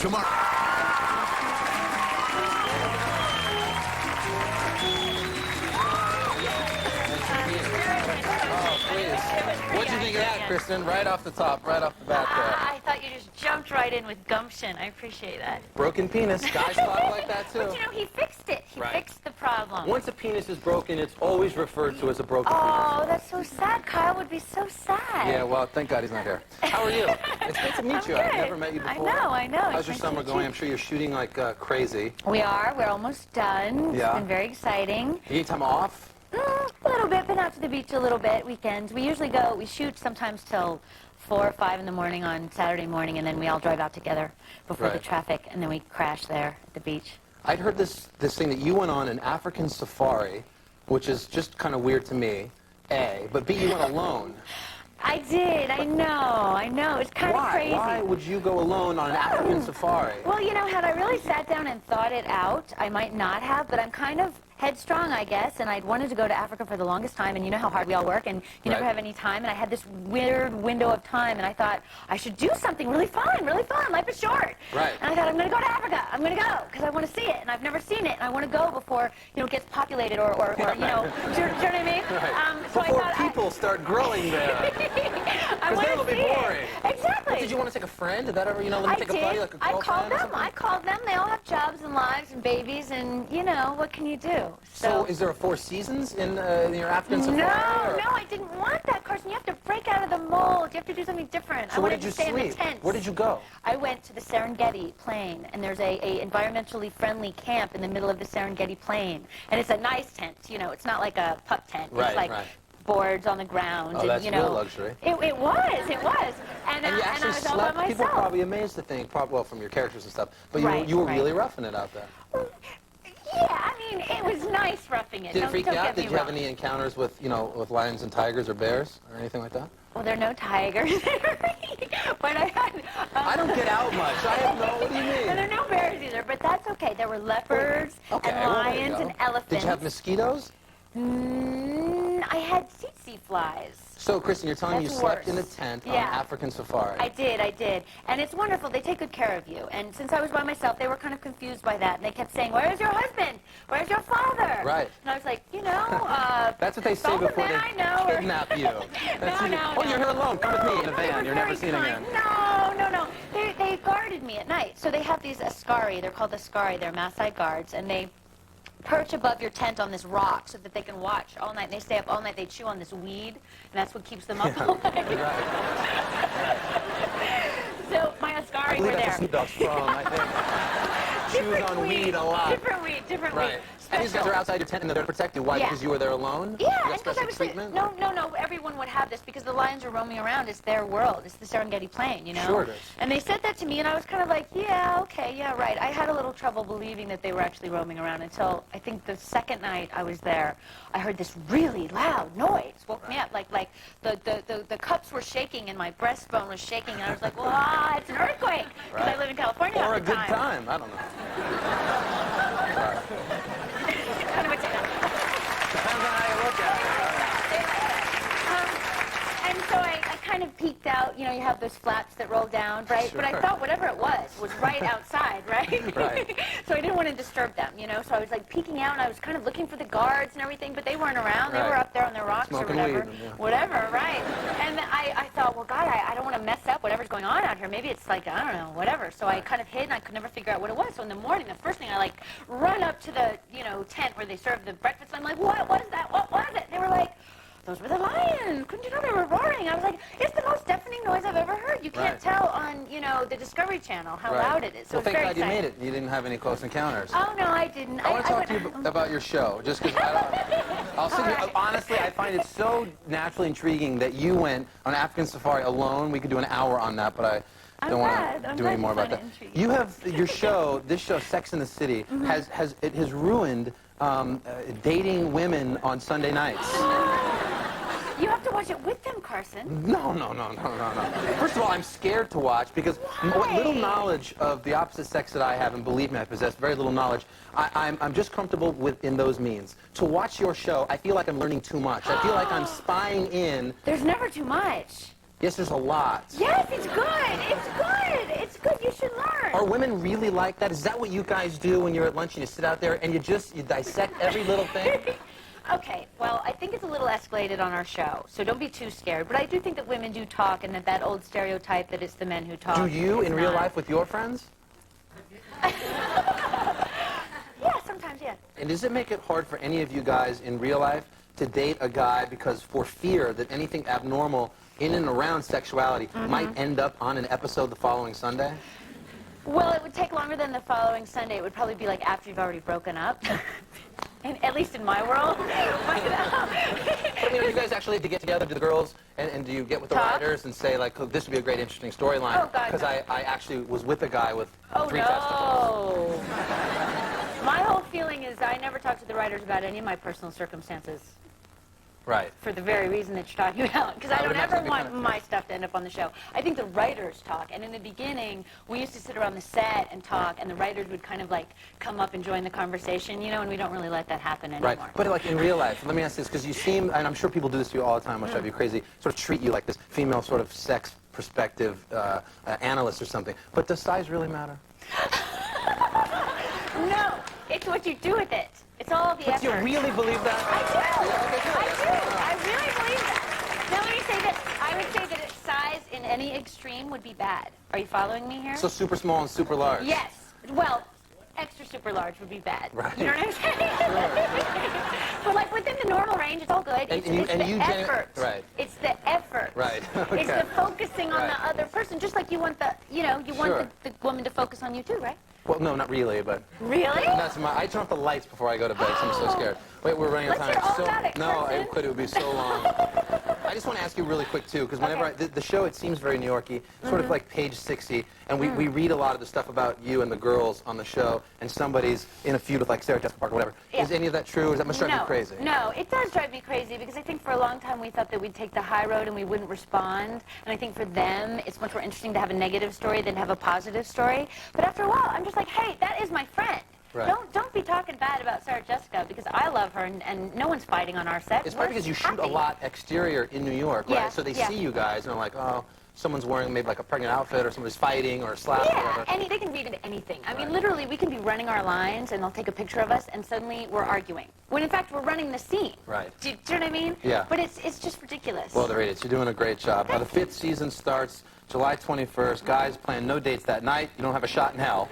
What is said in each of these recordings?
tomorrow. What'd you think of that, Kristin? Right off the top, right off the bat there. I thought you just jumped right in with gumption. I appreciate that. Broken penis. Guys talk like that, too. But, you know, he fixed it. He fixed the problem. Once a penis is broken, it's always referred to as a broken penis. Oh, that's so sad. Kyle would be so sad. Yeah, well, thank God he's not here. How are you? It's good to meet you. I've never met you before. I know. How's your summer going? I'm sure you're shooting like crazy. We are. We're almost done. Yeah. It's been very exciting. You need time off? A little bit. Been out to the beach a little bit. Weekends. We usually go. We shoot sometimes till 4 or 5 in the morning on Saturday morning, and then we all drive out together before the traffic, and then we crash there at the beach. I'd heard this thing that you went on an African safari, which is just kind of weird to me, A, but B, you went alone. I did. I know. It's kind of crazy. Why would you go alone on an African safari? Well, you know, had I really sat down and thought it out, I might not have, but I'm kind of headstrong, I guess, and I'd wanted to go to Africa for the longest time, and you know how hard we all work, and you never have any time, and I had this weird window of time, and I thought, I should do something really fun, life is short. Right. And I thought, I'm going to go to Africa, I'm going to go, because I want to see it, and I've never seen it, and I want to go before, you know, it gets populated, or you know, do you know what I mean? Right. So before I thought people start growing there. Because then it'll be boring. Exactly. Did you want to take a friend? Did that ever, you know, let me take a buddy, like a girlfriend? I called them, they all have jobs and lives and babies, and, you know, what can you do? So is there 4 seasons in your African safari? No, I didn't want that, Carson. You have to break out of the mold. You have to do something different. So I where wanted did you to stay in the sleep? tents. Where did you go? I went to the Serengeti Plain, and there's a environmentally friendly camp in the middle of the Serengeti Plain. And it's a nice tent, you know. It's not like a pup tent. It's like boards on the ground. Oh, and, that's you know, real luxury. It was. And you I actually was all by slept. People are myself. probably amazed to think, well, from your characters and stuff, but you were really roughing it out there. Yeah, I mean, it was nice roughing it. Did it freak you out? Did Did you have any encounters with, you know, with lions and tigers or bears or anything like that? Well, there are no tigers. But I had... I don't get out much. I have no... What do you mean? And there are no bears either, but that's okay. There were leopards and lions and elephants. Did you have mosquitoes? I had tsetse flies. So, Kristin, you're telling me you slept in a tent on an African safari. I did. And it's wonderful. They take good care of you. And since I was by myself, they were kind of confused by that. And they kept saying, where's your husband? Where's your father? Right. And I was like, you know, that's what they say before they kidnap you. No. Oh, you're here alone. Come with me in a van. You're never seen again. No. They guarded me at night. So they have these askari. They're called askari. They're Maasai guards. And they perch above your tent on this rock so that they can watch all night. And they stay up all night. They chew on this weed, and that's what keeps them up all night. So my askari were there. That's Snoop Dogg's from, I think. Chews on weed a lot. Different weed. And these guys are outside your tent and they're there to protect you. Why? Yeah. Because you were there alone? Yeah, you got special treatment? No. Everyone would have this because the lions are roaming around. It's their world. It's the Serengeti Plain, you know? Sure it is. And they said that to me, and I was kind of like, yeah, okay, yeah, right. I had a little trouble believing that they were actually roaming around until I think the second night I was there, I heard this really loud noise. Woke me up. Like the cups were shaking and my breastbone was shaking, and I was like, well, it's an earthquake. Because I live in California all the the time. Or a good time. I don't know. Depends on how you look at it. And so I kind of peeked out. You know, you have those flaps that roll down, right? Sure. But I thought whatever it was right outside, right? Right. So I didn't want to disturb them, you know? So I was like peeking out, and I was kind of looking for the guards and everything, but they weren't around. They were up there on their rocks Smoking or whatever. weed, Whatever, right. And I thought, well, God, I don't want to mess up whatever's going on out here. Maybe it's like, I don't know, whatever. So I kind of hid, and I could never figure out what it was. So in the morning, the first thing, I like run up to the, you know, tent where they serve the breakfast. I'm like, what was that? What was it? They were like, those were the lions. Couldn't you know they were roaring? I was like, it's the most deafening noise I've ever heard. You can't tell on, you know, the Discovery Channel how loud it is. So well, thank God exciting. you made it. You didn't have any close encounters. Oh, no, I didn't. I want to talk to you about your show, just because I'll sit here. Honestly, I find it so naturally intriguing that you went on an African safari alone. We could do an hour on that, but I don't want to do any more about that. You have your show, this show, Sex and the City, has ruined dating women on Sunday nights. You have to watch it with them, Carson. No. First of all, I'm scared to watch because what little knowledge of the opposite sex that I have, and believe me, I possess very little knowledge, I'm just comfortable within those means. To watch your show, I feel like I'm learning too much. I feel like I'm spying in. There's never too much. Yes, there's a lot. Yes, it's good. It's good. It's good. You should learn. Are women really like that? Is that what you guys do when you're at lunch and you sit out there and you dissect every little thing? Okay, well, I think it's a little escalated on our show, so don't be too scared. But I do think that women do talk, and that old stereotype that it's the men who talk. Do you, in real life, with your friends? Yeah, sometimes, yeah. And does it make it hard for any of you guys in real life to date a guy because for fear that anything abnormal in and around sexuality might end up on an episode the following Sunday? Well, it would take longer than the following Sunday. It would probably be like after you've already broken up. And at least in my world. But, you guys actually get together, do the girls, and do you get with the Talk? writers and say, like, this would be a great, interesting storyline? Oh, God, because no. I actually was with a guy with 3 no. testicles. My whole feeling is I never talk to the writers about any of my personal circumstances. Right. For the very reason that you're talking about. Because I don't would ever imagine want it'd be my stuff to end up on the show. I think the writers talk. And in the beginning, we used to sit around the set and talk, and the writers would kind of like come up and join the conversation, you know, and we don't really let that happen anymore. Right. But like in real life, let me ask this, because you seem, and I'm sure people do this to you all the time, which drive you crazy, sort of treat you like this female sort of sex perspective analyst or something. But does size really matter? No, it's what you do with it. It's all the effort. Do you really believe that? I do. Yeah, okay, good. I do. I really believe that. Now let me say this. I would say that its size in any extreme would be bad. Are you following me here? So super small and super large? Yes. Well, extra super large would be bad. Right. You know what I'm saying? But like within the normal range, it's all good. It's the effort. Right. It's the effort. Right. Okay. It's the focusing on Right. the other person, just like you want the, you know, you want the woman to focus on you too, right? Well, no, not really, but... Really? That's I turn off the lights before I go to bed, so I'm so scared. Wait, we're running out of Let's time. hear all about it, No, Carson. it could. It would be so long. I just want to ask you really quick, too, because whenever the show, it seems very New Yorky, sort of like page 60, and we read a lot of the stuff about you and the girls on the show, and somebody's in a feud with, like, Sarah Jessica Parker or whatever. Yeah. Is any of that true, or is that must drive you crazy? No, it does drive me crazy, because I think for a long time we thought that we'd take the high road and we wouldn't respond, and I think for them it's much more interesting to have a negative story than have a positive story. But after a while, I'm just like, hey, that is my friend. Right. Don't be talking bad about Sarah Jessica, because I love her, and no one's fighting on our set. It's probably because you shoot a lot exterior in New York, right? Yeah, So they yeah. see you guys, and they're like, oh, someone's wearing maybe like a pregnant outfit, or somebody's fighting, or a slap, or Yeah, whatever. and they can read into anything. I mean, literally, we can be running our lines, and they'll take a picture of us, and suddenly we're arguing. When, in fact, we're running the scene. Right. Do you know what I mean? Yeah. But it's just ridiculous. Well, the idiots. You're doing a great job. The 5th season starts July 21st. Guys, plan no dates that night. You don't have a shot in hell.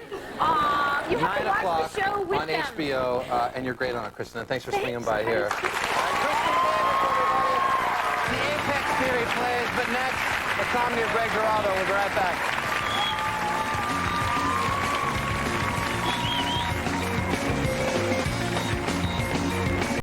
You have 9 to watch o'clock the show with on them. HBO, and you're great on it, Kristin. Thanks for swinging by here. Thanks. The Apex Theory plays, but next, the comedy of Greg Giraldo. We'll be right back.